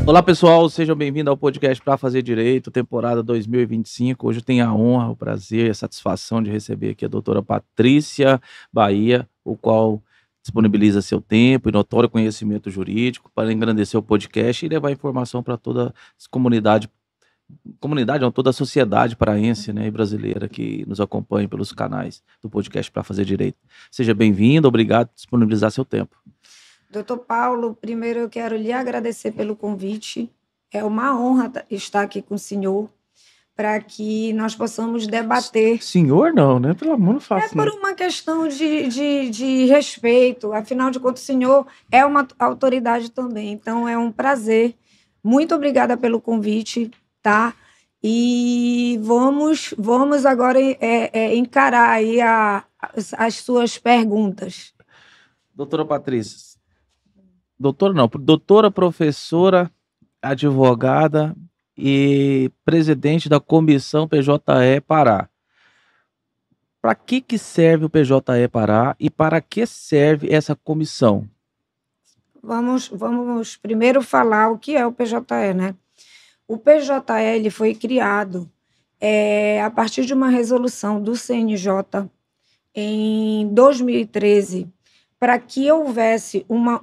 Olá pessoal, sejam bem-vindos ao podcast Pra Fazer Direito, temporada 2025. Hoje eu tenho a honra, o prazer e a satisfação de receber aqui a doutora Patrícia Bahia, o qual disponibiliza seu tempo e notório conhecimento jurídico para engrandecer o podcast e levar informação para toda a comunidade, não, toda a sociedade paraense, né, e brasileira que nos acompanha pelos canais do podcast Pra Fazer Direito. Seja bem-vindo, obrigado por disponibilizar seu tempo. Doutor Paulo, primeiro eu quero lhe agradecer pelo convite. É uma honra estar aqui com o senhor para que nós possamos debater. Senhor não, né? Pelo amor, não faça É por uma questão de respeito. Afinal de contas, o senhor é uma autoridade também. Então, é um prazer. Muito obrigada pelo convite, tá? E vamos agora encarar aí as suas perguntas. Doutora Patrícia, doutora professora, advogada e presidente da Comissão PJE Pará. Para que serve o PJE Pará e para que serve essa comissão? Vamos primeiro falar o que é o PJE, né? O PJE ele foi criado a partir de uma resolução do CNJ em 2013 para que houvesse uma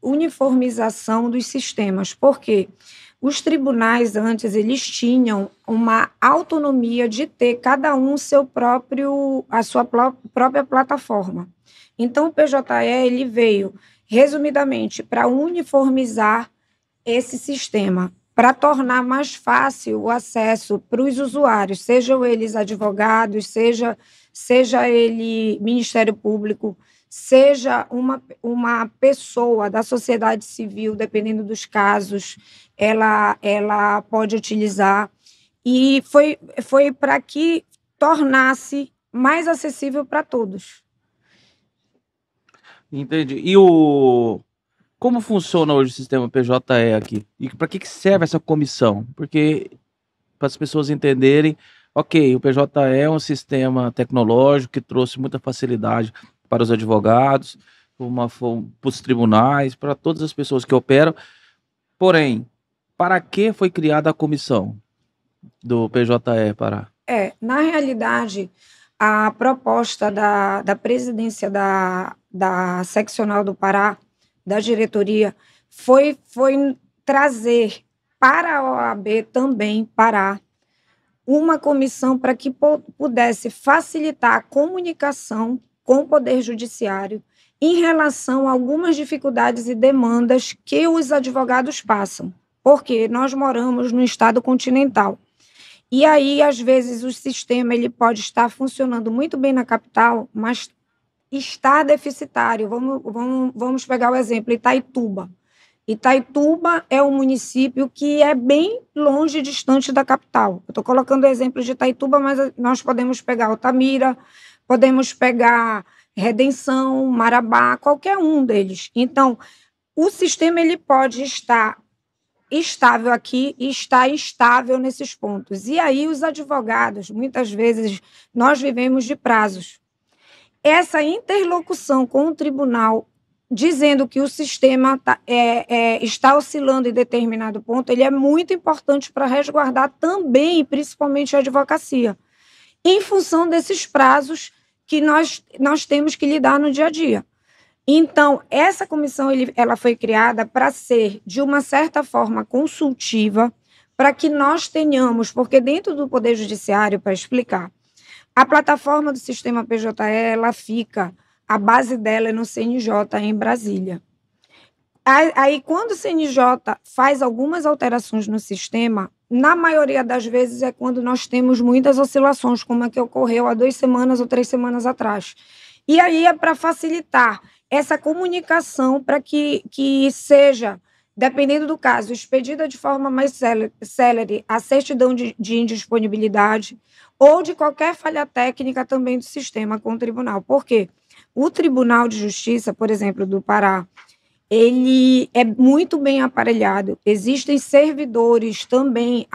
uniformização dos sistemas. Por quê? Os tribunais antes eles tinham uma autonomia de ter cada um a sua própria plataforma. Então o PJE ele veio resumidamente para uniformizar esse sistema, para tornar mais fácil o acesso para os usuários, sejam eles advogados, seja ele Ministério Público, seja uma pessoa da sociedade civil, dependendo dos casos, ela pode utilizar. E foi para que tornasse mais acessível para todos. Entendi. Como funciona hoje o sistema PJE aqui? E para que serve essa comissão? Porque, para as pessoas entenderem, ok, o PJE é um sistema tecnológico que trouxe muita facilidade para os advogados, para os tribunais, para todas as pessoas que operam. Porém, para que foi criada a comissão do PJE Pará? Na realidade, a proposta da presidência da seccional do Pará, da diretoria, foi trazer para a OAB também, Pará, uma comissão para que pudesse facilitar a comunicação com o Poder Judiciário em relação a algumas dificuldades e demandas que os advogados passam, porque nós moramos no estado continental. E aí, às vezes, o sistema ele pode estar funcionando muito bem na capital, mas está deficitário. Vamos pegar o exemplo, Itaituba. Itaituba é um município que é bem longe e distante da capital. Eu estou colocando o exemplo de Itaituba, mas nós podemos pegar Altamira, podemos pegar Redenção, Marabá, qualquer um deles. Então, o sistema ele pode estar estável aqui e está instável nesses pontos. E aí os advogados, muitas vezes, nós vivemos de prazos. Essa interlocução com o tribunal, dizendo que o sistema está oscilando em determinado ponto, ele é muito importante para resguardar também, e principalmente, a advocacia, em função desses prazos que nós temos que lidar no dia a dia. Então, essa comissão ela foi criada para ser, de uma certa forma, consultiva, para que nós tenhamos, porque dentro do Poder Judiciário, para explicar, a plataforma do sistema PJE, ela fica, a base dela é no CNJ, em Brasília. Aí, quando o CNJ faz algumas alterações no sistema, na maioria das vezes é quando nós temos muitas oscilações, como a que ocorreu há 2 semanas ou 3 semanas atrás. E aí é para facilitar essa comunicação para que seja, dependendo do caso, expedida de forma mais célere a certidão de indisponibilidade ou de qualquer falha técnica também do sistema com o tribunal. Por quê? O Tribunal de Justiça, por exemplo, do Pará, ele é muito bem aparelhado. Existem servidores também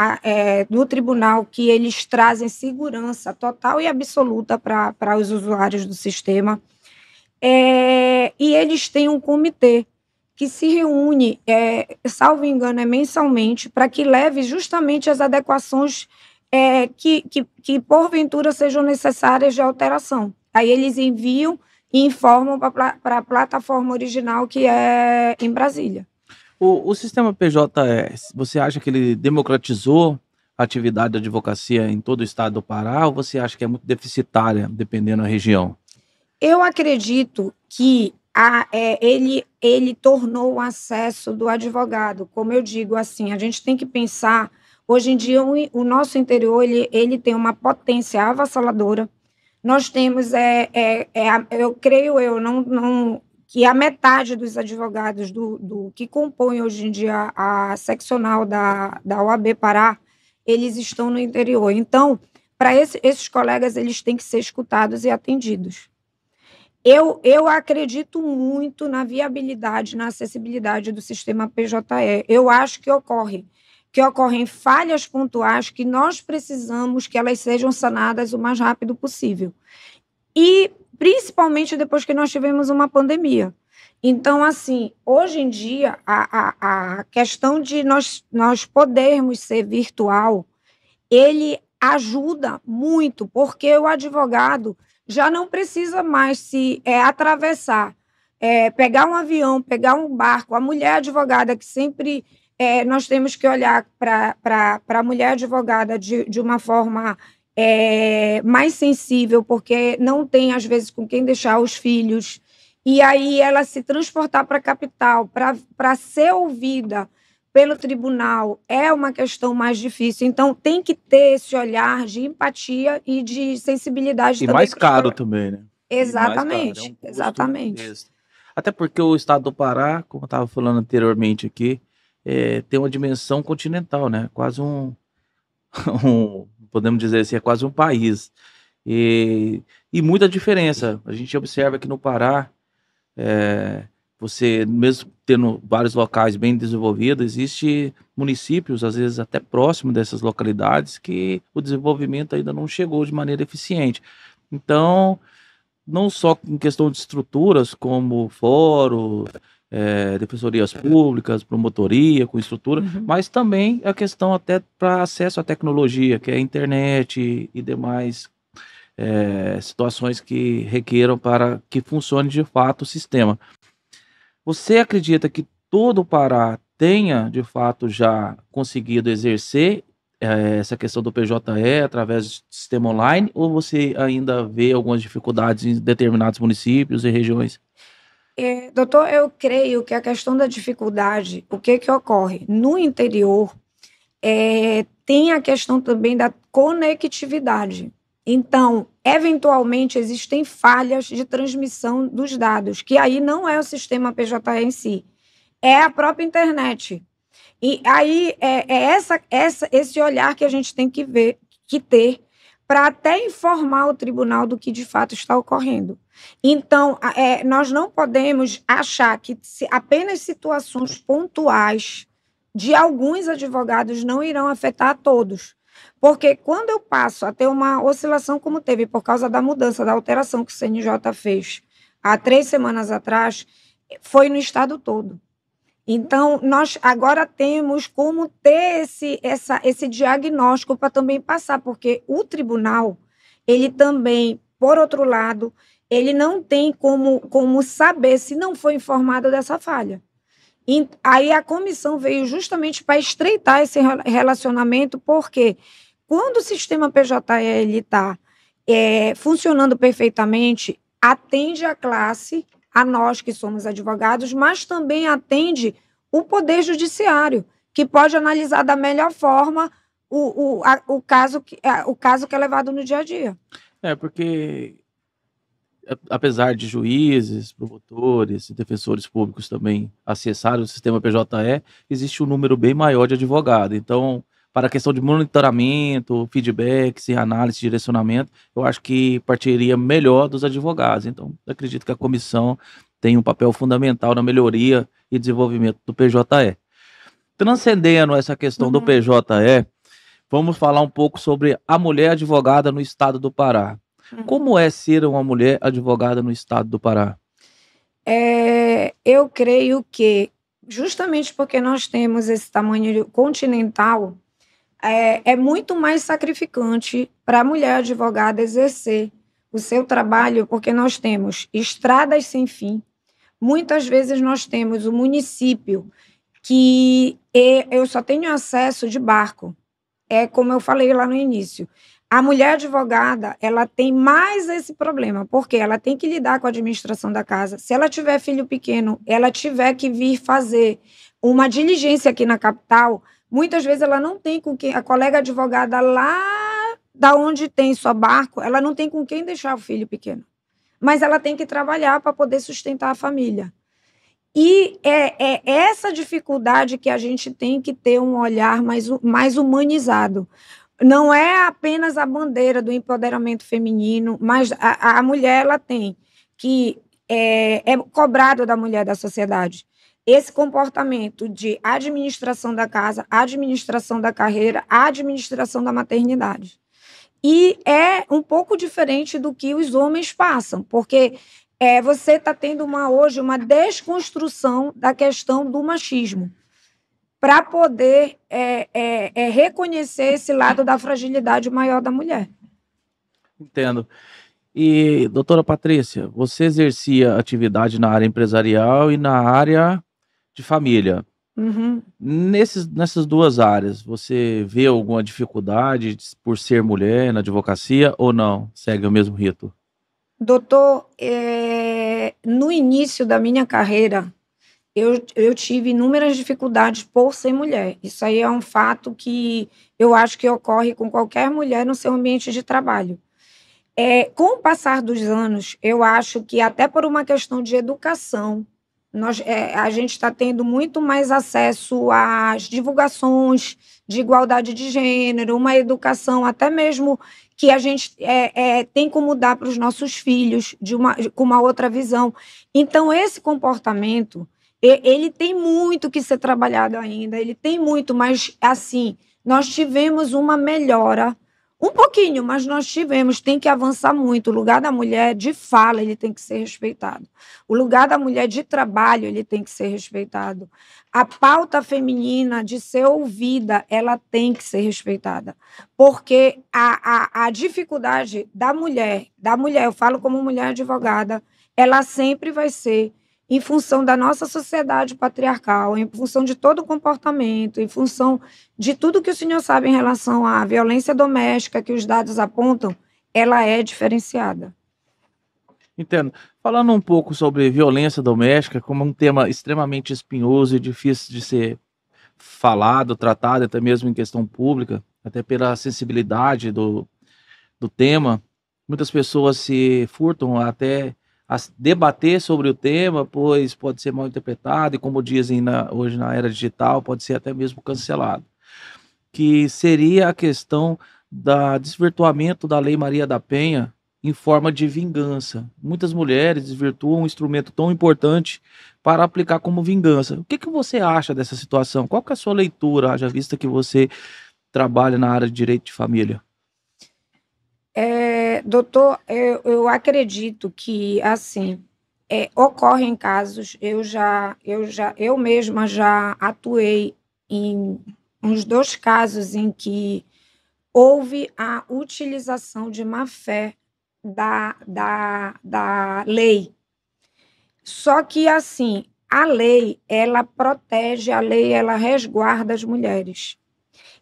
do tribunal que eles trazem segurança total e absoluta para os usuários do sistema. E eles têm um comitê que se reúne, salvo engano, mensalmente, para que leve justamente as adequações que porventura sejam necessárias de alteração. Aí eles enviam e informam para a plataforma original, que é em Brasília. O sistema PJE, você acha que ele democratizou a atividade da advocacia em todo o estado do Pará, ou você acha que é muito deficitária, dependendo da região? Eu acredito que ele tornou o acesso do advogado. Como eu digo, assim, a gente tem que pensar, hoje em dia, o nosso interior ele tem uma potência avassaladora. Nós temos, eu creio, que a metade dos advogados do que compõem hoje em dia a seccional da OAB Pará, eles estão no interior. Então, para esses colegas, eles têm que ser escutados e atendidos. Eu acredito muito na viabilidade, na acessibilidade do sistema PJE. Eu acho que ocorrem falhas pontuais que nós precisamos que elas sejam sanadas o mais rápido possível. E, principalmente, depois que nós tivemos uma pandemia. Então, assim, hoje em dia, a questão de nós podermos ser virtual, ele ajuda muito, porque o advogado já não precisa mais se atravessar, pegar um avião, pegar um barco. A mulher advogada, que sempre nós temos que olhar para a mulher advogada de uma forma mais sensível, porque não tem, às vezes, com quem deixar os filhos, e aí ela se transportar para a capital para ser ouvida pelo tribunal é uma questão mais difícil. Então, tem que ter esse olhar de empatia e de sensibilidade E também. mais caro também, né? Exatamente, É um custo exatamente. extra. Até porque o estado do Pará, como eu estava falando anteriormente aqui, tem uma dimensão continental, né? Quase podemos dizer assim, é quase um país. E muita diferença. A gente observa que no Pará, você, mesmo tendo vários locais bem desenvolvidos, existe municípios, às vezes até próximo dessas localidades, que o desenvolvimento ainda não chegou de maneira eficiente. Então, não só em questão de estruturas, como fórum, defensorias públicas, promotoria com estrutura, mas também a questão até para acesso à tecnologia, que é a internet e demais situações que requeram para que funcione de fato o sistema. Você acredita que todo o Pará tenha, de fato, já conseguido exercer essa questão do PJE através do sistema online, ou você ainda vê algumas dificuldades em determinados municípios e regiões? Doutor, eu creio que a questão da dificuldade, o que ocorre? No interior, tem a questão também da conectividade. Então, eventualmente, existem falhas de transmissão dos dados, que aí não é o sistema PJE em si, é a própria internet. E aí esse olhar que a gente tem que ter para até informar o tribunal do que de fato está ocorrendo. Então, nós não podemos achar que apenas situações pontuais de alguns advogados não irão afetar a todos. Porque quando eu passo a ter uma oscilação como teve por causa da mudança, da alteração que o CNJ fez há 3 semanas atrás, foi no estado todo. Então, nós agora temos como ter esse diagnóstico para também passar, porque o tribunal, ele também, por outro lado, ele não tem como saber se não foi informado dessa falha. E aí a comissão veio justamente para estreitar esse relacionamento, porque quando o sistema PJE está funcionando perfeitamente, atende a classe, a nós que somos advogados, mas também atende o Poder Judiciário, que pode analisar da melhor forma o caso que é levado no dia a dia. Porque apesar de juízes, promotores e defensores públicos também acessarem o sistema PJE, existe um número bem maior de advogados. Então, para a questão de monitoramento, feedbacks e análise, direcionamento, eu acho que partiria melhor dos advogados. Então, acredito que a comissão tem um papel fundamental na melhoria e desenvolvimento do PJE. Transcendendo essa questão do PJE, vamos falar um pouco sobre a mulher advogada no estado do Pará. Como é ser uma mulher advogada no estado do Pará? Eu creio que, justamente porque nós temos esse tamanho continental, é muito mais sacrificante para a mulher advogada exercer o seu trabalho, porque nós temos estradas sem fim. Muitas vezes nós temos o município que eu só tenho acesso de barco. É como eu falei lá no início. A mulher advogada, ela tem mais esse problema, porque ela tem que lidar com a administração da casa. Se ela tiver filho pequeno, ela tiver que vir fazer uma diligência aqui na capital, muitas vezes ela não tem com quem, a colega advogada lá da onde tem sua barco, ela não tem com quem deixar o filho pequeno. Mas ela tem que trabalhar para poder sustentar a família. E é essa dificuldade que a gente tem que ter um olhar mais humanizado. Não é apenas a bandeira do empoderamento feminino, mas a mulher ela tem que é cobrado da mulher da sociedade esse comportamento de administração da casa, administração da carreira, administração da maternidade. E é um pouco diferente do que os homens passam, porque você está tendo hoje uma desconstrução da questão do machismo para poder reconhecer esse lado da fragilidade maior da mulher. Entendo. E, doutora Patrícia, você exercia atividade na área empresarial e na área de família. Uhum. Nessas duas áreas, você vê alguma dificuldade por ser mulher na advocacia ou não? Segue o mesmo rito? Doutor, no início da minha carreira, eu tive inúmeras dificuldades por ser mulher. Isso aí é um fato que eu acho que ocorre com qualquer mulher no seu ambiente de trabalho. Com o passar dos anos, eu acho que até por uma questão de educação, a gente está tendo muito mais acesso às divulgações de igualdade de gênero, uma educação até mesmo que a gente tem como dar para os nossos filhos com uma outra visão. Então, esse comportamento, ele tem muito que ser trabalhado ainda, ele tem muito, mas, assim, nós tivemos uma melhora, um pouquinho, mas nós tivemos, tem que avançar muito. O lugar da mulher de fala, ele tem que ser respeitado. O lugar da mulher de trabalho, ele tem que ser respeitado. A pauta feminina de ser ouvida, ela tem que ser respeitada. Porque a dificuldade da mulher, eu falo como mulher advogada, ela sempre vai ser em função da nossa sociedade patriarcal, em função de todo o comportamento, em função de tudo que o senhor sabe em relação à violência doméstica, que os dados apontam, ela é diferenciada. Entendo. Falando um pouco sobre violência doméstica, como um tema extremamente espinhoso e difícil de ser falado, tratado, até mesmo em questão pública, até pela sensibilidade do tema, muitas pessoas se furtam até a debater sobre o tema, pois pode ser mal interpretado e, como dizem hoje na era digital, pode ser até mesmo cancelado. Que seria a questão do desvirtuamento da Lei Maria da Penha em forma de vingança. Muitas mulheres desvirtuam um instrumento tão importante para aplicar como vingança. O que você acha dessa situação? Qual que é a sua leitura, haja vista que você trabalha na área de direito de família? Doutor, eu acredito que, assim, ocorrem casos, eu mesma já atuei em uns 2 casos em que houve a utilização de má-fé da lei. Só que, assim, a lei, ela protege, a lei, ela resguarda as mulheres.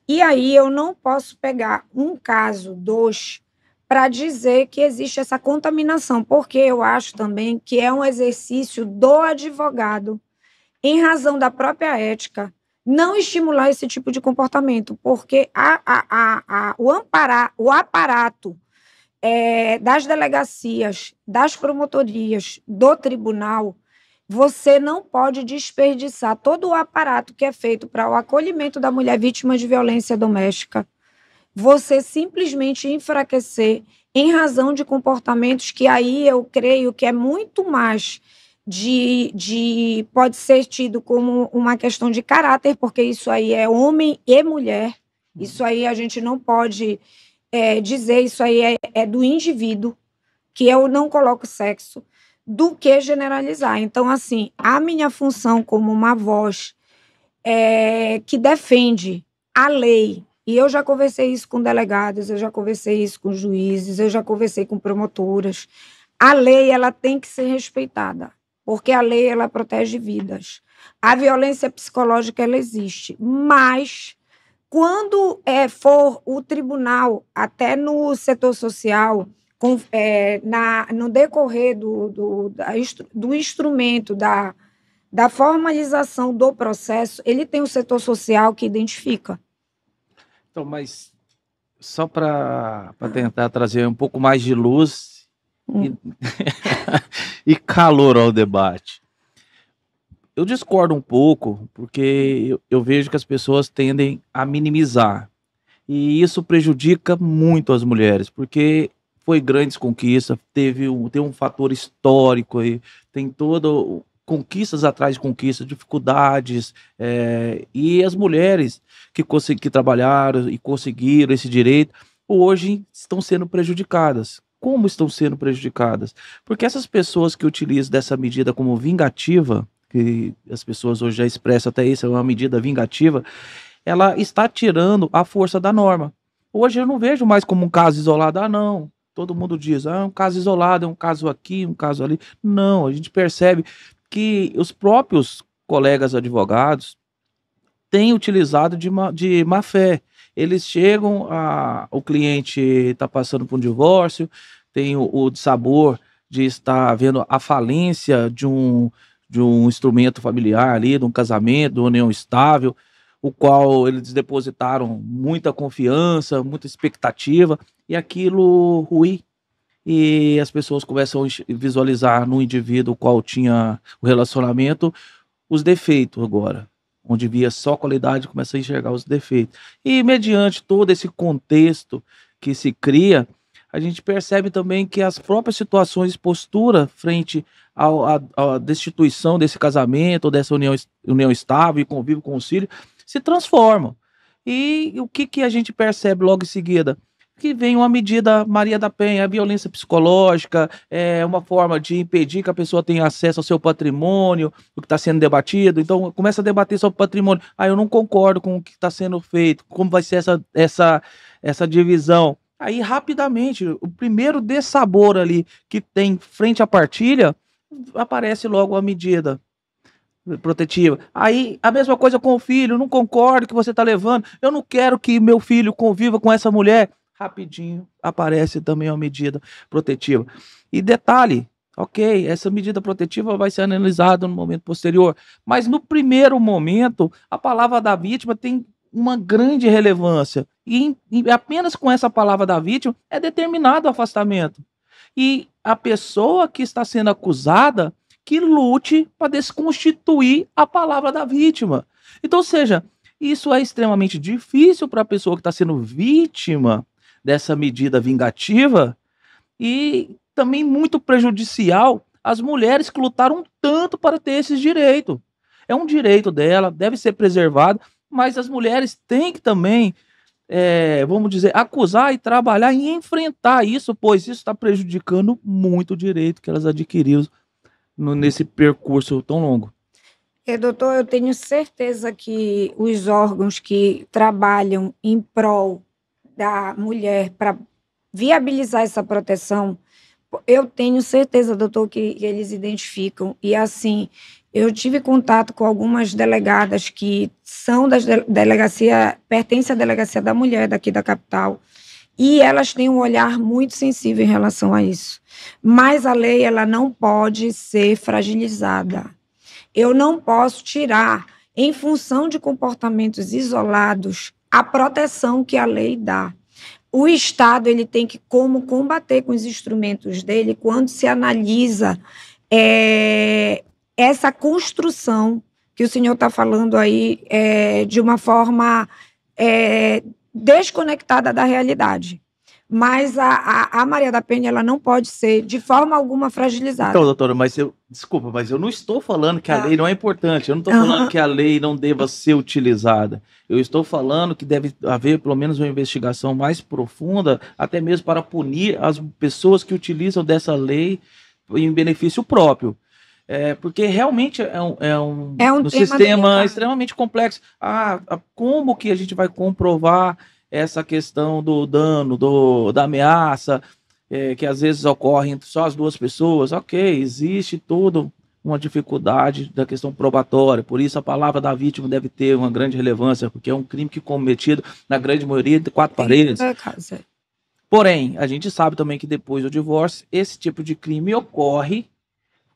E aí eu não posso pegar um caso, 2, para dizer que existe essa contaminação, porque eu acho também que é um exercício do advogado, em razão da própria ética, não estimular esse tipo de comportamento, porque o aparato das delegacias, das promotorias, do tribunal, você não pode desperdiçar todo o aparato que é feito para o acolhimento da mulher vítima de violência doméstica, você simplesmente enfraquecer em razão de comportamentos que aí eu creio que é muito mais pode ser tido como uma questão de caráter, porque isso aí é homem e mulher, isso aí a gente não pode dizer, isso aí é do indivíduo, que eu não coloco sexo, do que generalizar. Então, assim, a minha função como uma voz que defende a lei, e eu já conversei isso com delegados, eu já conversei isso com juízes, eu já conversei com promotoras, a lei ela tem que ser respeitada, porque a lei ela protege vidas. A violência psicológica ela existe, mas quando for o tribunal, até no setor social, no decorrer do instrumento, da formalização do processo, ele tem o setor social que identifica. Então, mas só para tentar trazer um pouco mais de luz e calor ao debate. Eu discordo um pouco, porque eu vejo que as pessoas tendem a minimizar. E isso prejudica muito as mulheres, porque foi grandes conquistas, tem um fator histórico aí, tem todo conquistas atrás de conquistas, dificuldades, e as mulheres que trabalharam e conseguiram esse direito, hoje estão sendo prejudicadas. Como estão sendo prejudicadas? Porque essas pessoas que utilizam dessa medida como vingativa, que as pessoas hoje já expressam até isso, é uma medida vingativa, ela está tirando a força da norma. Hoje eu não vejo mais como um caso isolado, não. Todo mundo diz, é um caso isolado, é um caso aqui, um caso ali. Não, a gente percebe que os próprios colegas advogados têm utilizado de má fé. Eles chegam, o cliente está passando por um divórcio, tem o dissabor de estar vendo a falência de um instrumento familiar ali, de um casamento, de uma união estável, o qual eles depositaram muita confiança, muita expectativa, e aquilo ruim. E as pessoas começam a visualizar no indivíduo qual tinha o relacionamento os defeitos agora. Onde via só qualidade, começa a enxergar os defeitos. E mediante todo esse contexto que se cria, a gente percebe também que as próprias situações, postura frente à destituição desse casamento, dessa união estável e convívio com os filhos, se transformam. E o que a gente percebe logo em seguida? Que vem uma medida Maria da Penha, a violência psicológica, uma forma de impedir que a pessoa tenha acesso ao seu patrimônio, o que está sendo debatido. Então, começa a debater sobre patrimônio. Eu não concordo com o que está sendo feito, como vai ser essa divisão. Aí, rapidamente, o primeiro dessabor ali que tem frente à partilha, aparece logo a medida protetiva. Aí, a mesma coisa com o filho, não concordo que você está levando, eu não quero que meu filho conviva com essa mulher. Rapidinho aparece também uma medida protetiva. E detalhe, ok, essa medida protetiva vai ser analisada no momento posterior, mas no primeiro momento, a palavra da vítima tem uma grande relevância, e apenas com essa palavra da vítima é determinado o afastamento. E a pessoa que está sendo acusada que lute para desconstituir a palavra da vítima. Então, ou seja, isso é extremamente difícil para a pessoa que está sendo vítima dessa medida vingativa e também muito prejudicial às mulheres que lutaram tanto para ter esses direitos. É um direito dela, deve ser preservado, mas as mulheres têm que também, vamos dizer, acusar e trabalhar e enfrentar isso, pois isso está prejudicando muito o direito que elas adquiriram nesse percurso tão longo. Doutor, eu tenho certeza que os órgãos que trabalham em prol da mulher para viabilizar essa proteção, eu tenho certeza, doutor, que eles identificam. E, assim, eu tive contato com algumas delegadas que são da delegacia, pertencem à Delegacia da Mulher daqui da capital, e elas têm um olhar muito sensível em relação a isso. Mas a lei ela não pode ser fragilizada. Eu não posso tirar, em função de comportamentos isolados, a proteção que a lei dá. O Estado ele tem que como combater com os instrumentos dele quando se analisa essa construção que o senhor está falando aí de uma forma desconectada da realidade. Mas a Maria da Penha ela não pode ser de forma alguma fragilizada. Então, doutora, desculpa, mas eu não estou falando que a lei não é importante, eu não estou falando que a lei não deva ser utilizada. Eu estou falando que deve haver pelo menos uma investigação mais profunda, até mesmo para punir as pessoas que utilizam dessa lei em benefício próprio. Porque realmente um sistema delicado, extremamente complexo. Como que a gente vai comprovar essa questão do dano, da ameaça, que às vezes ocorre entre só as duas pessoas? Ok, existe toda uma dificuldade da questão probatória, por isso a palavra da vítima deve ter uma grande relevância, porque é um crime que é cometido, na grande maioria, de 4 paredes. Porém, a gente sabe também que depois do divórcio, esse tipo de crime ocorre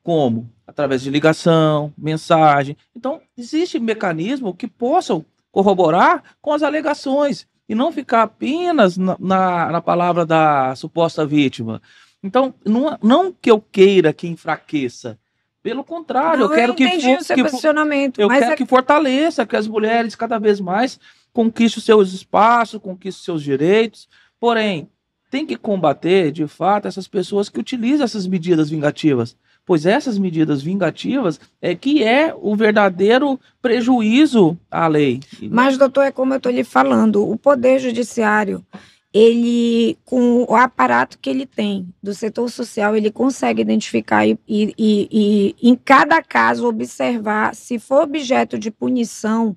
como? Através de ligação, mensagem. Então, existe mecanismo que possam corroborar com as alegações e não ficar apenas na palavra da suposta vítima. Então, não que eu queira que enfraqueça. Pelo contrário, eu quero que fortaleça, que as mulheres cada vez mais conquistem os seus espaços, conquistem os seus direitos. Porém, tem que combater, de fato, essas pessoas que utilizam essas medidas vingativas. Pois essas medidas vingativas que é o verdadeiro prejuízo à lei. Mas, doutor, é como eu estou lhe falando, o Poder Judiciário, ele, com o aparato que ele tem do setor social, ele consegue identificar e em cada caso, observar se for objeto de punição.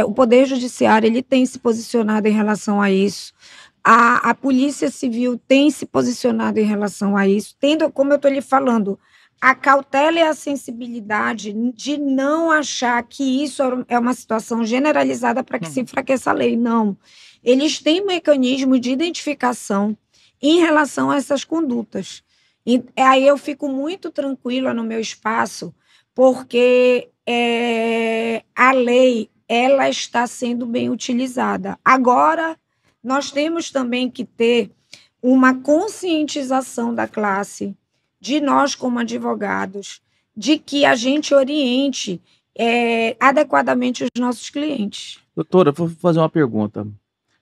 O Poder Judiciário ele tem se posicionado em relação a isso. A Polícia Civil tem se posicionado em relação a isso, tendo, como eu estou lhe falando, a cautela e a sensibilidade de não achar que isso é uma situação generalizada para que se enfraqueça a lei. Não. Eles têm um mecanismo de identificação em relação a essas condutas. E aí eu fico muito tranquila no meu espaço, porque a lei ela está sendo bem utilizada. Agora, nós temos também que ter uma conscientização da classe, de nós como advogados, de que a gente oriente adequadamente os nossos clientes. Doutora, vou fazer uma pergunta.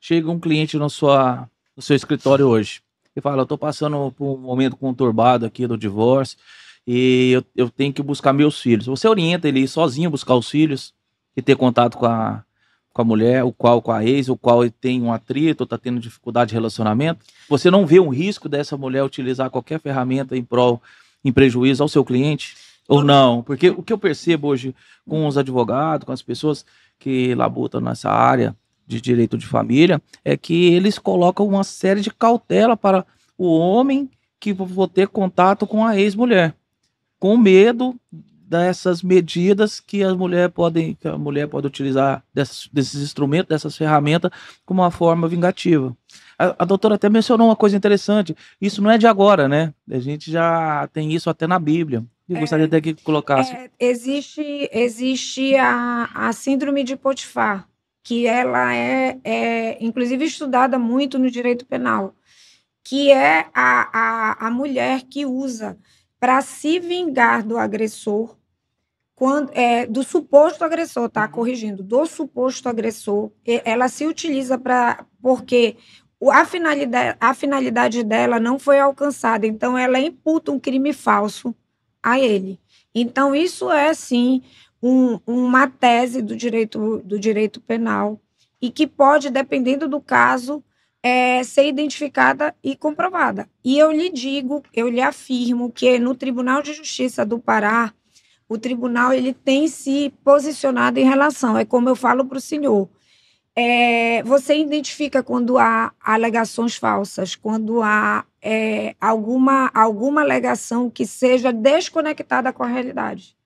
Chega um cliente no seu escritório hoje e fala, eu estou passando por um momento conturbado aqui do divórcio e eu tenho que buscar meus filhos. Você orienta ele ir sozinho buscar os filhos e ter contato com a mulher, com a ex, o qual ele tem um atrito, está tendo dificuldade de relacionamento? Você não vê um risco dessa mulher utilizar qualquer ferramenta em prejuízo ao seu cliente? Ou não? Porque o que eu percebo hoje com os advogados, com as pessoas que labutam nessa área de direito de família, é que eles colocam uma série de cautela para o homem que for ter contato com a ex-mulher, com medo dessas medidas que a mulher pode utilizar desses instrumentos, dessas ferramentas, como uma forma vingativa. A doutora até mencionou uma coisa interessante, isso não é de agora, né? A gente já tem isso até na Bíblia. Eu gostaria até que colocasse. Existe a síndrome de Potifar, que ela é inclusive estudada muito no direito penal, que é a mulher que usa para se vingar do agressor, do suposto agressor, tá? Corrigindo, do suposto agressor, ela se utiliza porque a finalidade dela não foi alcançada, então ela imputa um crime falso a ele. Então, isso é, sim, uma tese do direito penal e que pode, dependendo do caso, ser identificada e comprovada. E eu lhe afirmo que no Tribunal de Justiça do Pará, o tribunal ele tem se posicionado em relação, é como eu falo para o senhor, você identifica quando há alegações falsas, quando há alguma alegação que seja desconectada com a realidade.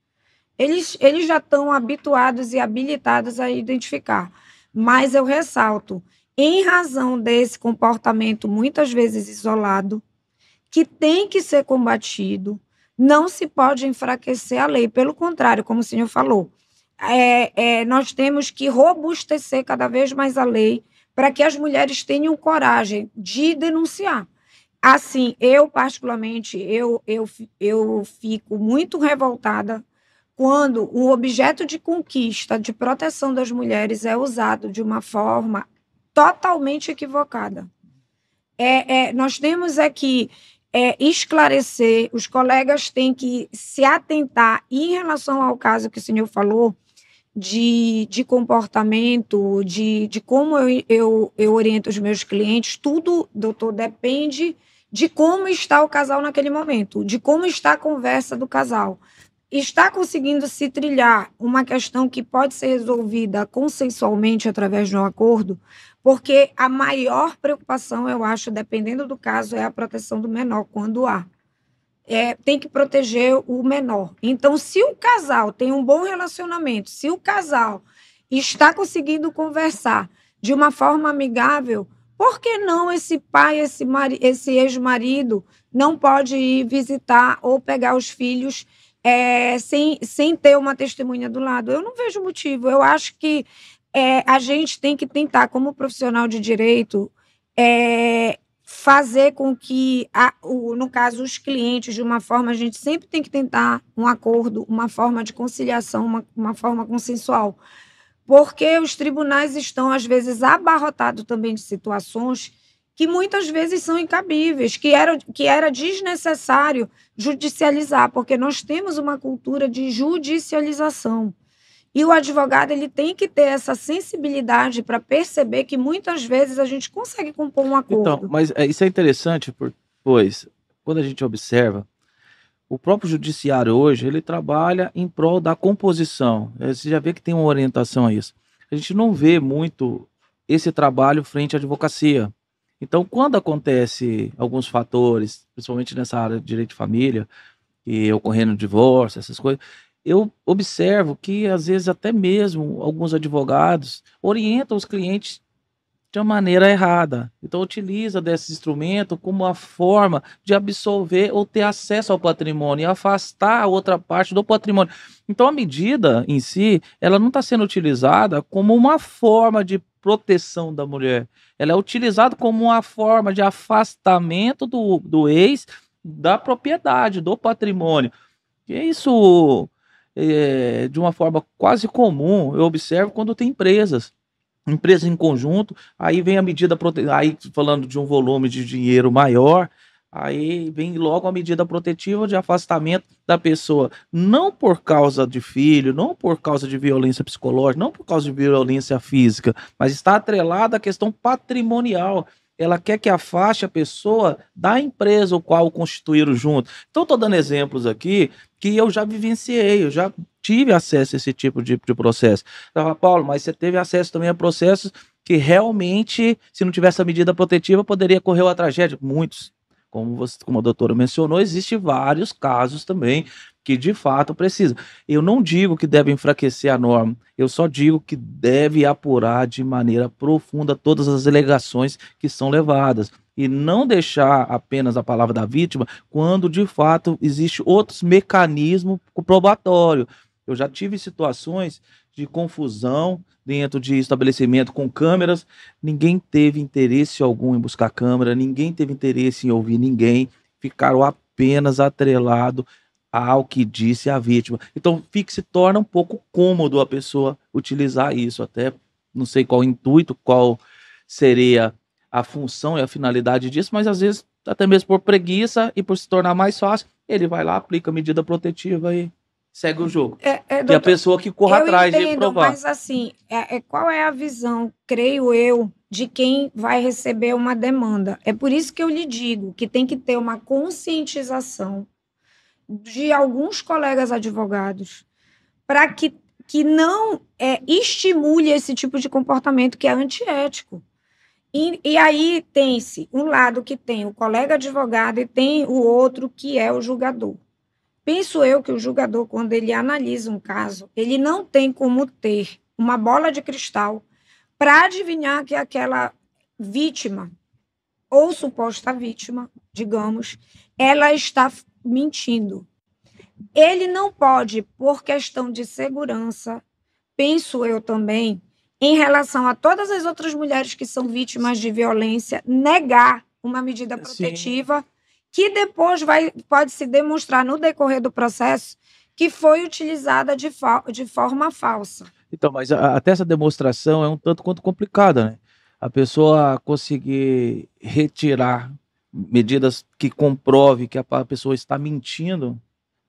Eles já estão habituados e habilitados a identificar, mas eu ressalto, em razão desse comportamento muitas vezes isolado, que tem que ser combatido, não se pode enfraquecer a lei, pelo contrário, como o senhor falou, nós temos que robustecer cada vez mais a lei para que as mulheres tenham coragem de denunciar. Assim, eu particularmente, eu fico muito revoltada quando o objeto de conquista, de proteção das mulheres é usado de uma forma totalmente equivocada. Nós temos aqui esclarecer, os colegas têm que se atentar em relação ao caso que o senhor falou, de comportamento, de como eu oriento os meus clientes, tudo, doutor, depende de como está o casal naquele momento, de como está a conversa do casal. Está conseguindo se trilhar uma questão que pode ser resolvida consensualmente através de um acordo, porque a maior preocupação, eu acho, dependendo do caso, é a proteção do menor, quando há. Tem que proteger o menor. Então, se o casal tem um bom relacionamento, se o casal está conseguindo conversar de uma forma amigável, por que não esse pai, esse ex-marido, não pode ir visitar ou pegar os filhos sem ter uma testemunha do lado? Eu não vejo motivo. Eu acho que a gente tem que tentar, como profissional de direito, fazer com que, no caso, os clientes, de uma forma, a gente sempre tem que tentar um acordo, uma forma de conciliação, uma forma consensual. Porque os tribunais estão, às vezes, abarrotados também de situações que muitas vezes são incabíveis, que era desnecessário judicializar, porque nós temos uma cultura de judicialização. E o advogado ele tem que ter essa sensibilidade para perceber que muitas vezes a gente consegue compor um acordo. Então, mas isso é interessante, pois quando a gente observa, o próprio judiciário hoje, ele trabalha em prol da composição. Você já vê que tem uma orientação a isso. A gente não vê muito esse trabalho frente à advocacia. Então, quando acontece alguns fatores, principalmente nessa área de direito de família, e ocorrendo divórcio, essas coisas, eu observo que, às vezes, até mesmo alguns advogados orientam os clientes de uma maneira errada. Então, utiliza desse instrumento como uma forma de absolver ou ter acesso ao patrimônio e afastar a outra parte do patrimônio. Então, a medida em si, ela não está sendo utilizada como uma forma de proteção da mulher. Ela é utilizada como uma forma de afastamento do ex da propriedade, do patrimônio. E isso, de uma forma quase comum, eu observo quando tem empresas em conjunto, aí vem a medida, aí falando de um volume de dinheiro maior, aí vem logo a medida protetiva de afastamento da pessoa, não por causa de filho, não por causa de violência psicológica, não por causa de violência física, mas está atrelada à questão patrimonial. Ela quer que afaste a pessoa da empresa o qual constituíram junto. Então, estou dando exemplos aqui que eu já vivenciei, eu já tive acesso a esse tipo de processo. Então, Paulo, mas você teve acesso também a processos que realmente, se não tivesse a medida protetiva, poderia ocorrer uma tragédia. Muitos, como a doutora mencionou, existem vários casos também que de fato precisam. Eu não digo que deve enfraquecer a norma, eu só digo que deve apurar de maneira profunda todas as alegações que são levadas e não deixar apenas a palavra da vítima quando de fato existe outros mecanismos probatórios. Eu já tive situações de confusão dentro de estabelecimento com câmeras, ninguém teve interesse algum em buscar câmera, ninguém teve interesse em ouvir ninguém, ficaram apenas atrelados ao que disse a vítima. Então se torna um pouco cômodo a pessoa utilizar isso, até não sei qual o intuito, qual seria a função e a finalidade disso, mas às vezes até mesmo por preguiça e por se tornar mais fácil, ele vai lá, aplica a medida protetiva e segue o jogo. Doutor, e a pessoa que corra atrás de provar. Mas assim, qual é a visão, creio eu, de quem vai receber uma demanda? É por isso que eu lhe digo que tem que ter uma conscientização de alguns colegas advogados para que não estimule esse tipo de comportamento que é antiético. E aí tem-se um lado que tem o colega advogado e tem o outro que é o julgador. Penso eu que o julgador, quando ele analisa um caso, ele não tem como ter uma bola de cristal para adivinhar que aquela vítima, ou suposta vítima, digamos, ela está mentindo. Ele não pode, por questão de segurança, penso eu também, em relação a todas as outras mulheres que são vítimas de violência, negar uma medida protetiva. Sim. Que depois pode se demonstrar no decorrer do processo que foi utilizada de forma falsa. Então, mas até essa demonstração é um tanto quanto complicada, né? A pessoa conseguir retirar medidas que comprove que a pessoa está mentindo,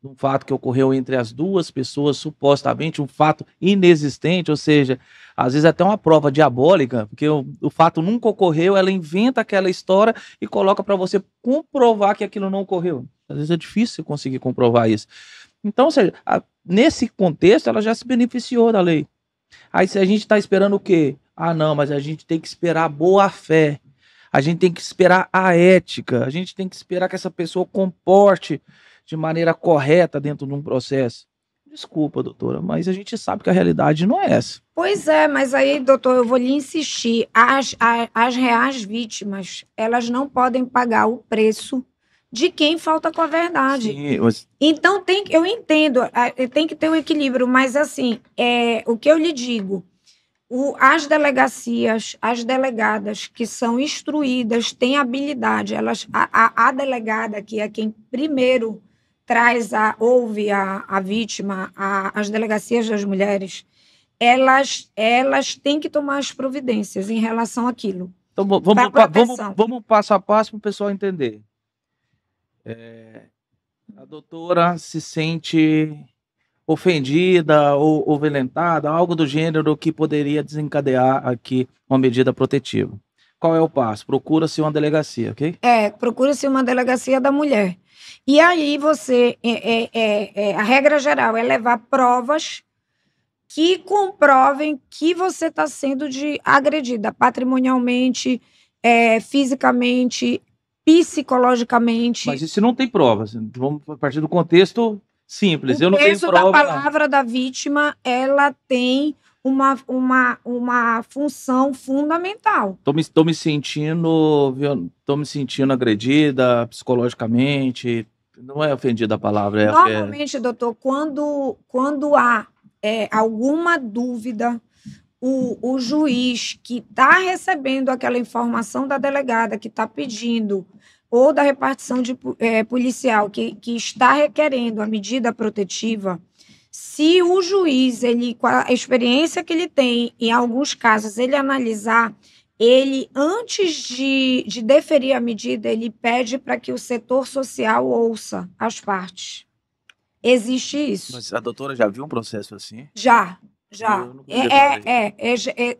um fato que ocorreu entre as duas pessoas, supostamente um fato inexistente, ou seja, às vezes até uma prova diabólica, porque o fato nunca ocorreu, ela inventa aquela história e coloca para você comprovar que aquilo não ocorreu. Às vezes é difícil você conseguir comprovar isso. Então, ou seja, nesse contexto, ela já se beneficiou da lei. Aí se a gente está esperando o quê? Ah, não, mas a gente tem que esperar a boa-fé. A gente tem que esperar a ética. A gente tem que esperar que essa pessoa comporte de maneira correta dentro de um processo. Desculpa, doutora, mas a gente sabe que a realidade não é essa. Pois é, mas aí, doutor, eu vou lhe insistir. As reais vítimas, elas não podem pagar o preço de quem falta com a verdade. Sim, mas Então, eu entendo, tem que ter um equilíbrio, mas assim, o que eu lhe digo, as delegacias, as delegadas que são instruídas, têm habilidade, a delegada, que é quem primeiro ouve a vítima, as delegacias das mulheres, elas têm que tomar as providências em relação àquilo. então vamos passo a passo para o pessoal entender. A doutora se sente ofendida ou violentada, algo do gênero que poderia desencadear aqui uma medida protetiva. Qual é o passo? Procura-se uma delegacia, ok? Procura-se uma delegacia da mulher. E aí você, a regra geral é levar provas que comprovem que você está sendo agredida patrimonialmente, fisicamente, psicologicamente. Mas isso não tem provas. Vamos partir do contexto simples. Eu não tenho peso prova. da palavra da vítima, ela tem uma função fundamental. Tô me sentindo agredida psicologicamente. Não é ofendida a palavra. Normalmente, doutor, quando há alguma dúvida, o juiz que está recebendo aquela informação da delegada que está pedindo, ou da repartição policial que está requerendo a medida protetiva, se o juiz, com a experiência que ele tem, em alguns casos, ele analisar, ele, antes de deferir a medida, ele pede para que o setor social ouça as partes. Existe isso. Mas a doutora já viu um processo assim? Já.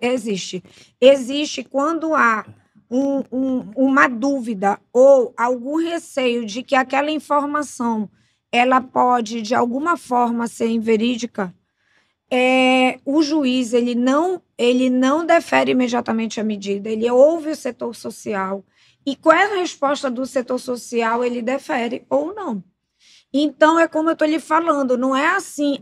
Existe. Existe quando há uma dúvida ou algum receio de que aquela informação ela pode, de alguma forma, ser inverídica, o juiz ele não defere imediatamente a medida, ele ouve o setor social e qual é a resposta do setor social, ele defere ou não. Então, é como eu estou lhe falando, não é assim,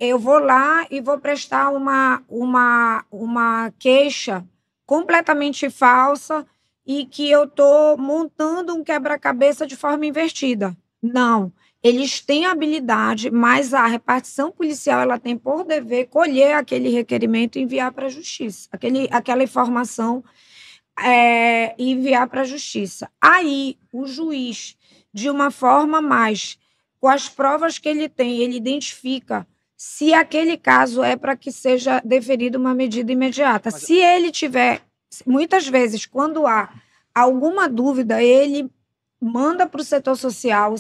eu vou lá e vou prestar uma queixa completamente falsa e que eu estou montando um quebra-cabeça de forma invertida. Não, eles têm habilidade, mas a repartição policial ela tem por dever colher aquele requerimento e enviar para a justiça, aquela informação e enviar para a justiça. Aí, o juiz, de uma forma mais, com as provas que ele tem, ele identifica se aquele caso é para que seja deferida uma medida imediata. Se ele tiver, muitas vezes, quando há alguma dúvida, ele manda para o setor social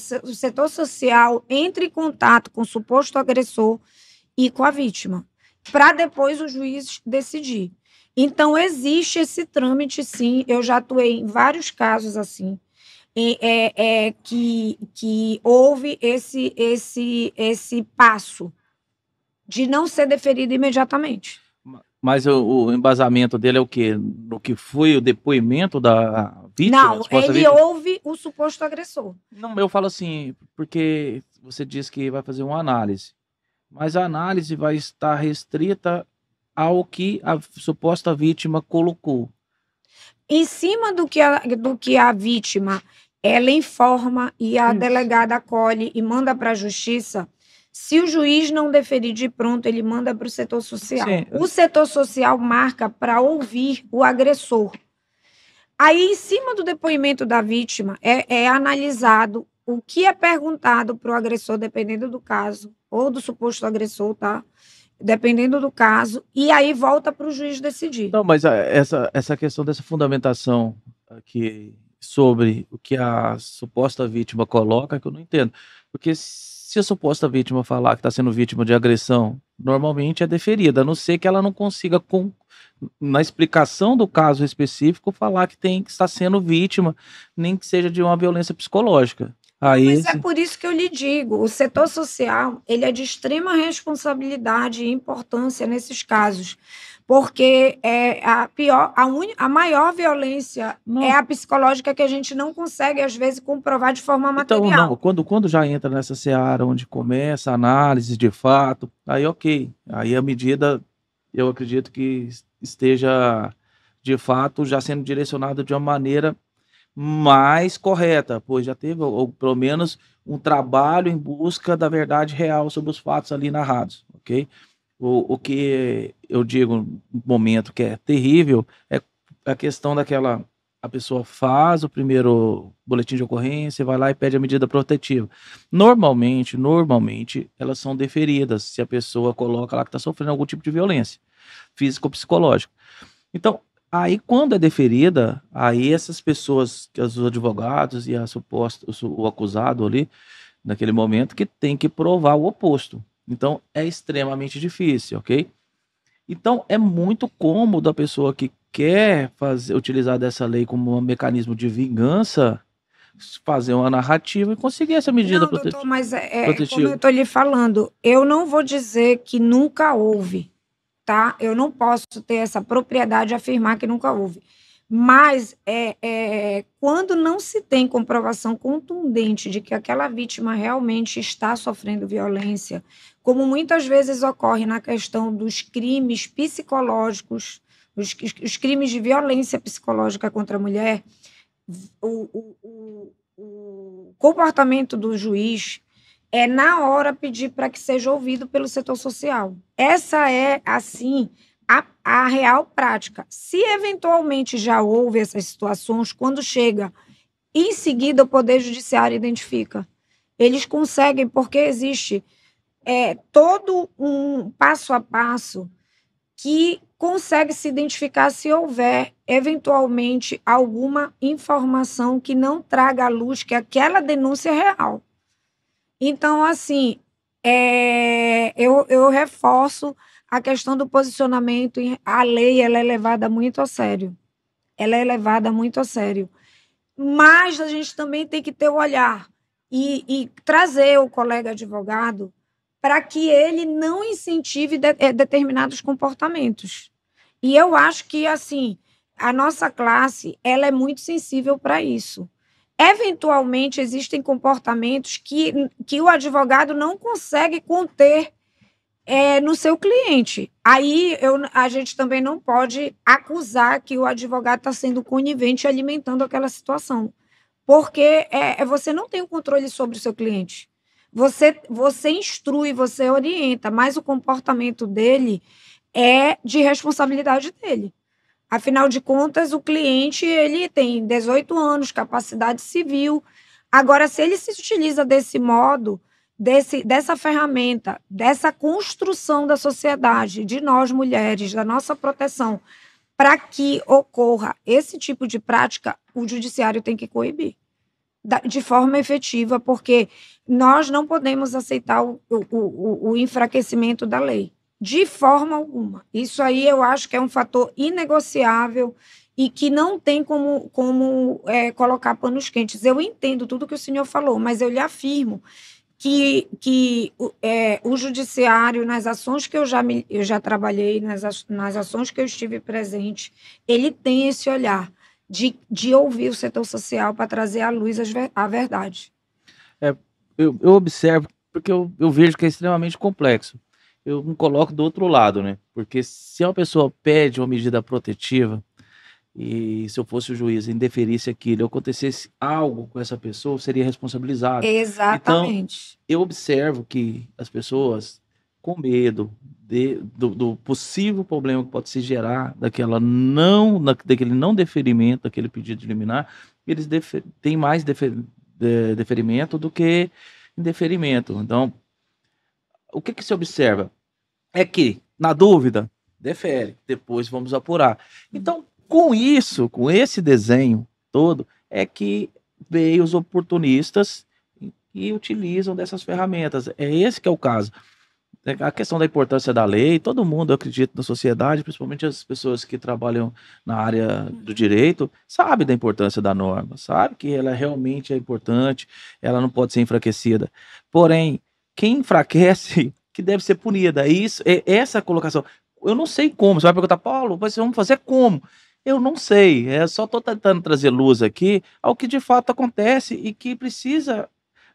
entra em contato com o suposto agressor e com a vítima, para depois o juiz decidir. Então, existe esse trâmite, sim, eu já atuei em vários casos assim, que houve esse passo de não ser deferido imediatamente. Mas o embasamento dele é o quê? No que foi o depoimento da vítima? Não, ele ouve o suposto agressor. Não, eu falo assim, porque você disse que vai fazer uma análise, mas a análise vai estar restrita ao que a suposta vítima colocou. Em cima do que a vítima ela informa e a delegada acolhe e manda para a justiça, se o juiz não deferir de pronto, ele manda para o setor social. Sim. O setor social marca para ouvir o agressor. Aí, em cima do depoimento da vítima, é analisado o que é perguntado para o agressor, dependendo do caso, ou do suposto agressor, tá? Dependendo do caso, e aí volta para o juiz decidir. Não, mas essa questão dessa fundamentação que sobre o que a suposta vítima coloca que eu não entendo. Porque se a suposta vítima falar que está sendo vítima de agressão, normalmente é deferida, a não ser que ela não consiga, na explicação do caso específico, falar que está sendo vítima, nem que seja de uma violência psicológica. Não, Aí, mas é por isso que eu lhe digo, o setor social, ele é de extrema responsabilidade e importância nesses casos, porque a maior violência é não, a psicológica que a gente não consegue, às vezes, comprovar de forma então, não, material. quando já entra nessa seara onde começa a análise de fato, aí ok, aí a medida, eu acredito que esteja, de fato, já sendo direcionada de uma maneira mais correta, pois já teve, ou pelo menos, um trabalho em busca da verdade real sobre os fatos ali narrados, ok? O que eu digo no momento que é terrível é a questão daquela, a pessoa faz o primeiro boletim de ocorrência, vai lá e pede a medida protetiva. Normalmente, elas são deferidas se a pessoa coloca lá que está sofrendo algum tipo de violência física ou psicológica. Então, aí quando é deferida, aí essas pessoas, os advogados e a suposta, o acusado ali, naquele momento, que tem que provar o oposto. Então, é extremamente difícil, ok? Então, é muito cômodo a pessoa que quer utilizar dessa lei como um mecanismo de vingança, fazer uma narrativa e conseguir essa medida Não, doutor, mas como eu protetiva. estou lhe falando, eu não vou dizer que nunca houve, tá? Eu não posso ter essa propriedade de afirmar que nunca houve. Mas quando não se tem comprovação contundente de que aquela vítima realmente está sofrendo violência, como muitas vezes ocorre na questão dos crimes psicológicos, os crimes de violência psicológica contra a mulher, o comportamento do juiz é, na hora, pedir para que seja ouvido pelo setor social. Essa é, assim, a real prática. Se eventualmente já houve essas situações, quando chega, em seguida o Poder Judiciário identifica. Eles conseguem, porque existe todo um passo a passo que consegue se identificar se houver, eventualmente, alguma informação que não traga à luz que aquela denúncia é real. Então, assim, eu reforço a questão do posicionamento. A lei ela é levada muito a sério. Ela é levada muito a sério. Mas a gente também tem que ter o olhar e trazer o colega advogado para que ele não incentive determinados comportamentos. E eu acho que, assim, a nossa classe ela é muito sensível para isso. Eventualmente, existem comportamentos que o advogado não consegue conter no seu cliente. Aí a gente também não pode acusar que o advogado está sendo conivente e alimentando aquela situação, porque você não tem o controle sobre o seu cliente. Você instrui, você orienta, mas o comportamento dele é de responsabilidade dele. Afinal de contas, o cliente ele tem 18 anos, capacidade civil. Agora, se ele se utiliza desse modo, dessa ferramenta, dessa construção da sociedade, de nós mulheres, da nossa proteção, para que ocorra esse tipo de prática, o judiciário tem que coibir de forma efetiva, porque nós não podemos aceitar o enfraquecimento da lei. De forma alguma. Isso aí eu acho que é um fator inegociável e que não tem como colocar panos quentes. Eu entendo tudo que o senhor falou, mas eu lhe afirmo que o judiciário, nas ações que eu já trabalhei, nas ações que eu estive presente, ele tem esse olhar de ouvir o setor social para trazer à luz a verdade. Eu observo, porque eu vejo que é extremamente complexo. Eu me coloco do outro lado, né? Porque se uma pessoa pede uma medida protetiva, e se eu fosse o juiz e indeferisse aquilo, e acontecesse algo com essa pessoa, eu seria responsabilizado. Então, Exatamente. eu observo que as pessoas, com medo do possível problema que pode se gerar daquele não deferimento, daquele pedido de liminar, eles têm mais deferimento do que indeferimento. Então, o que se observa? É que, na dúvida, defere, depois vamos apurar. Então, com isso, com esse desenho todo, é que veio os oportunistas e utilizam dessas ferramentas. É esse que é o caso. A questão da importância da lei, todo mundo, eu acredito, na sociedade, principalmente as pessoas que trabalham na área do direito, sabe da importância da norma, sabe que ela realmente é importante, ela não pode ser enfraquecida. Porém, quem enfraquece, que deve ser punida. Isso, é essa a colocação. Eu não sei como. Você vai perguntar, Paulo, mas vamos fazer como? Eu não sei. Só estou tentando trazer luz aqui ao que de fato acontece e que precisa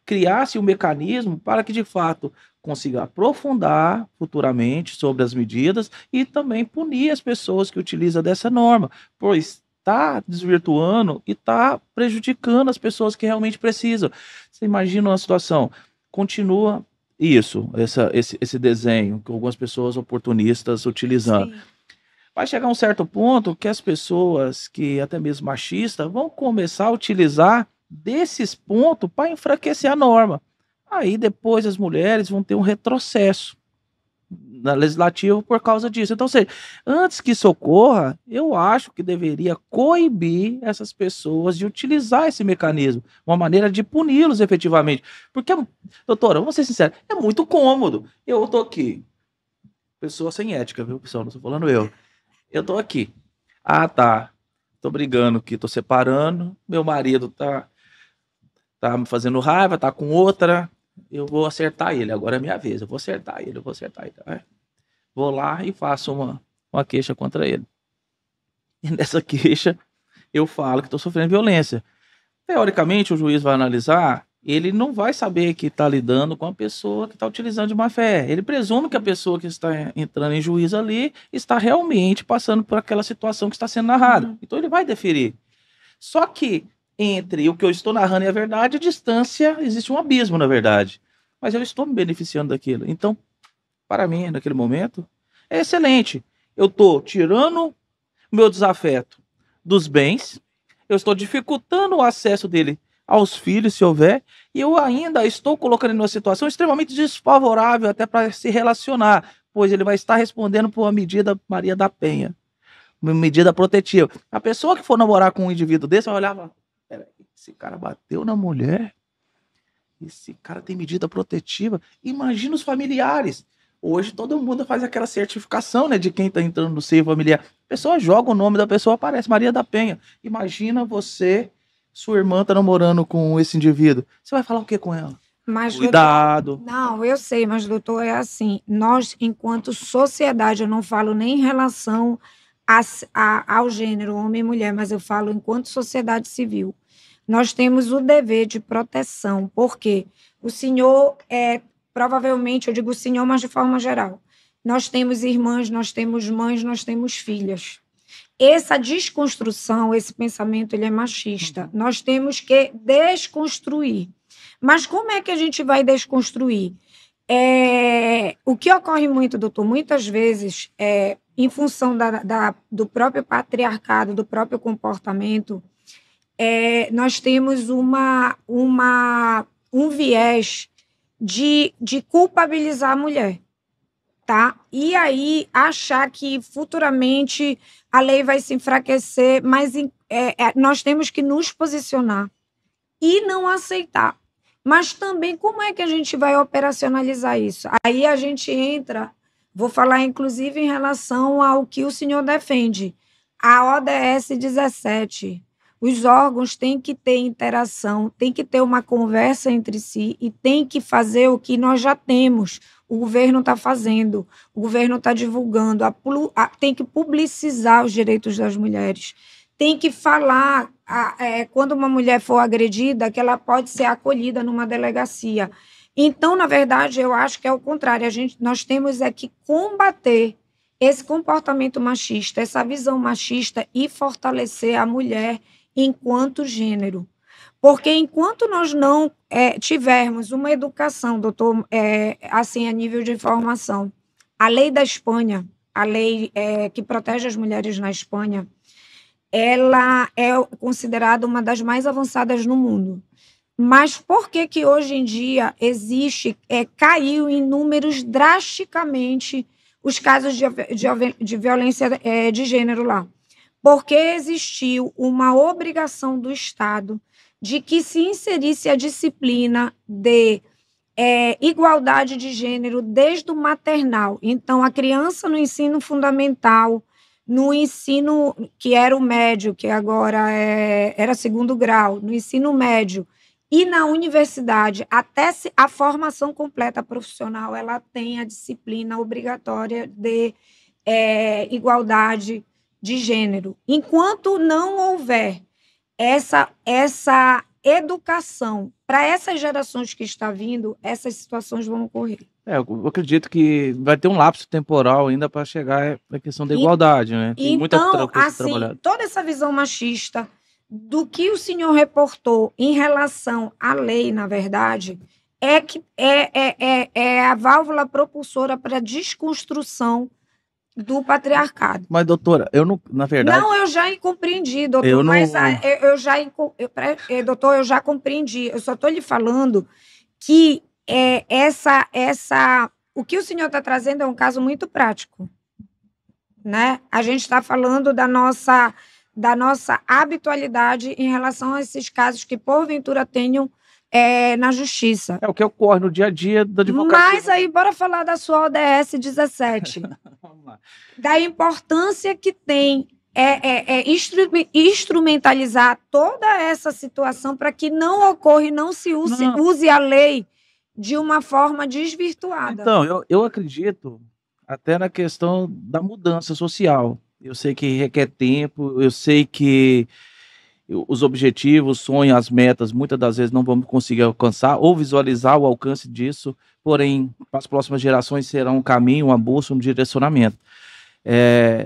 criar-se um mecanismo para que de fato consiga aprofundar futuramente sobre as medidas e também punir as pessoas que utilizam dessa norma, pois está desvirtuando e está prejudicando as pessoas que realmente precisam. Você imagina uma situação, continua esse desenho que algumas pessoas oportunistas utilizando. Sim. Vai chegar um certo ponto que as pessoas que até mesmo machistas vão começar a utilizar desses pontos para enfraquecer a norma. Aí depois as mulheres vão ter um retrocesso na legislativa por causa disso. Então, ou seja, antes que isso ocorra, eu acho que deveria coibir essas pessoas de utilizar esse mecanismo, uma maneira de puni-los efetivamente. Porque, doutora, vamos ser sinceros, é muito cômodo. Eu tô aqui, pessoa sem ética, viu, pessoal? Não estou falando eu. Eu tô aqui. Ah, tá. Tô brigando aqui, tô separando. Meu marido tá me fazendo raiva, tá com outra. Eu vou acertar ele, agora é minha vez. Eu vou acertar ele. Tá? Vou lá e faço uma queixa contra ele. E nessa queixa, eu falo que estou sofrendo violência. Teoricamente, o juiz vai analisar, ele não vai saber que está lidando com a pessoa que está utilizando de má fé. Ele presume que a pessoa que está entrando em juízo ali está realmente passando por aquela situação que está sendo narrada. Então, ele vai deferir. Só que entre o que eu estou narrando e a verdade, a distância, existe um abismo, na verdade. Mas eu estou me beneficiando daquilo. Então, para mim, naquele momento, é excelente. Eu estou tirando o meu desafeto dos bens, eu estou dificultando o acesso dele aos filhos, se houver, e eu ainda estou colocando ele numa situação extremamente desfavorável até para se relacionar, pois ele vai estar respondendo por uma medida Maria da Penha, uma medida protetiva. A pessoa que for namorar com um indivíduo desse vai olhar e falar, peraí, esse cara bateu na mulher, esse cara tem medida protetiva. Imagina os familiares. Hoje todo mundo faz aquela certificação, né, de quem está entrando no seio familiar. A pessoa joga o nome da pessoa, aparece Maria da Penha. Imagina você, sua irmã está namorando com esse indivíduo. Você vai falar o que com ela? Mas, cuidado. Doutor, não, eu sei, mas, doutor, é assim. Nós, enquanto sociedade, eu não falo nem em relação ao gênero, homem e mulher, mas eu falo enquanto sociedade civil. Nós temos o dever de proteção, porque o senhor provavelmente, eu digo senhor, mas de forma geral, nós temos irmãs, nós temos mães, nós temos filhas. Essa desconstrução, esse pensamento, ele é machista. Nós temos que desconstruir. Mas como é que a gente vai desconstruir? O que ocorre muito, doutor, muitas vezes, em função do próprio patriarcado, do próprio comportamento, nós temos um viés de culpabilizar a mulher, tá? E aí achar que futuramente a lei vai se enfraquecer, mas nós temos que nos posicionar e não aceitar. Mas também como é que a gente vai operacionalizar isso? Aí a gente entra, vou falar inclusive em relação ao que o senhor defende, a ODS 17. Os órgãos têm que ter interação, têm que ter uma conversa entre si e têm que fazer o que nós já temos. O governo está fazendo, o governo está divulgando, tem que publicizar os direitos das mulheres, tem que falar, quando uma mulher for agredida, que ela pode ser acolhida numa delegacia. Então, na verdade, eu acho que é o contrário. Nós temos que combater esse comportamento machista, essa visão machista e fortalecer a mulher enquanto gênero. Porque enquanto nós não tivermos uma educação, doutor, assim, a nível de informação, a lei da Espanha, a lei que protege as mulheres na Espanha, ela é considerada uma das mais avançadas no mundo. Mas por que hoje em dia caiu em números drasticamente os casos de violência de gênero lá? porque existiu uma obrigação do Estado de que se inserisse a disciplina de igualdade de gênero desde o maternal. Então, a criança no ensino fundamental, no ensino que era o médio, que agora era segundo grau, no ensino médio e na universidade, até a formação completa profissional, ela tem a disciplina obrigatória de igualdade de gênero. Enquanto não houver essa educação para essas gerações que estão vindo, essas situações vão ocorrer. Eu acredito que vai ter um lapso temporal ainda para chegar à questão da igualdade, né? Tem muita Então, coisa assim, trabalhada. toda essa visão machista do que o senhor reportou em relação à lei, na verdade, é a válvula propulsora para a desconstrução do patriarcado. Mas, doutora, eu não, na verdade... Não, eu já compreendi, doutor, mas doutor, eu já compreendi. Eu só estou lhe falando que o que o senhor está trazendo é um caso muito prático, né? A gente está falando da nossa habitualidade em relação a esses casos que, porventura, tenham na justiça. É o que ocorre no dia a dia da advocacia. Mas aí, bora falar da sua ODS 17. Da importância que tem instrumentalizar toda essa situação para que não ocorra e não se use a lei de uma forma desvirtuada. Então, eu acredito até na questão da mudança social. Eu sei que requer tempo, eu sei que os objetivos, sonhos, as metas, muitas das vezes não vamos conseguir alcançar ou visualizar o alcance disso, porém, para as próximas gerações será um caminho, uma bússola, um direcionamento.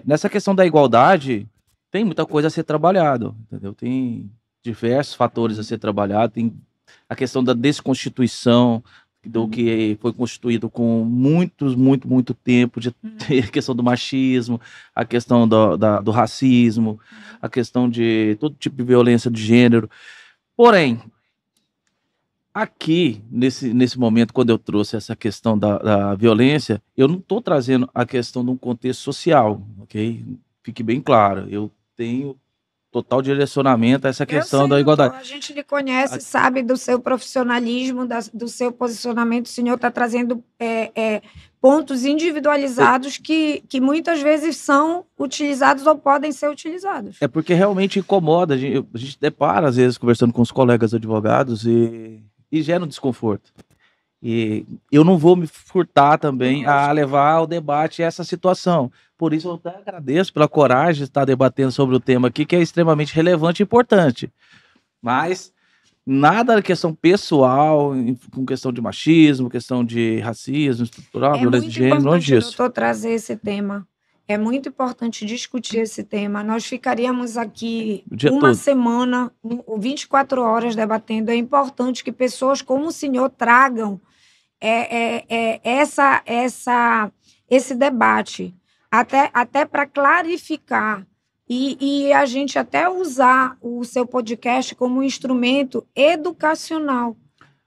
Nessa questão da igualdade, tem muita coisa a ser trabalhado, entendeu? Tem diversos fatores a ser trabalhado, tem a questão da desconstituição, do que foi constituído com muito tempo, a questão do machismo, a questão do racismo, a questão de todo tipo de violência de gênero. Porém, aqui, nesse momento, quando eu trouxe essa questão da violência, eu não estou trazendo a questão de um contexto social, ok? Fique bem claro, eu tenho total direcionamento a essa questão da igualdade. A gente lhe conhece, sabe do seu profissionalismo, do seu posicionamento. O senhor está trazendo pontos individualizados que muitas vezes são utilizados ou podem ser utilizados. É porque realmente incomoda. A gente depara, às vezes, conversando com os colegas advogados e gera um desconforto. E eu não vou me furtar também a levar ao debate essa situação. Por isso eu até agradeço pela coragem de estar debatendo sobre o tema aqui, que é extremamente relevante e importante. Mas nada da questão pessoal, com questão de machismo, questão de racismo estrutural, violência de gênero, longe disso. Doutor, trazer esse tema. É muito importante discutir esse tema. Nós ficaríamos aqui uma semana, 24 horas debatendo. É importante que pessoas como o senhor tragam esse debate, até para clarificar e a gente até usar o seu podcast como um instrumento educacional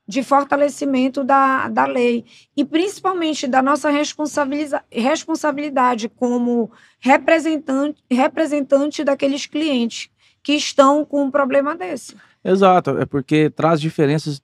de fortalecimento da lei e principalmente da nossa responsabilidade como representante daqueles clientes que estão com um problema desse. Exato, é porque traz diferentes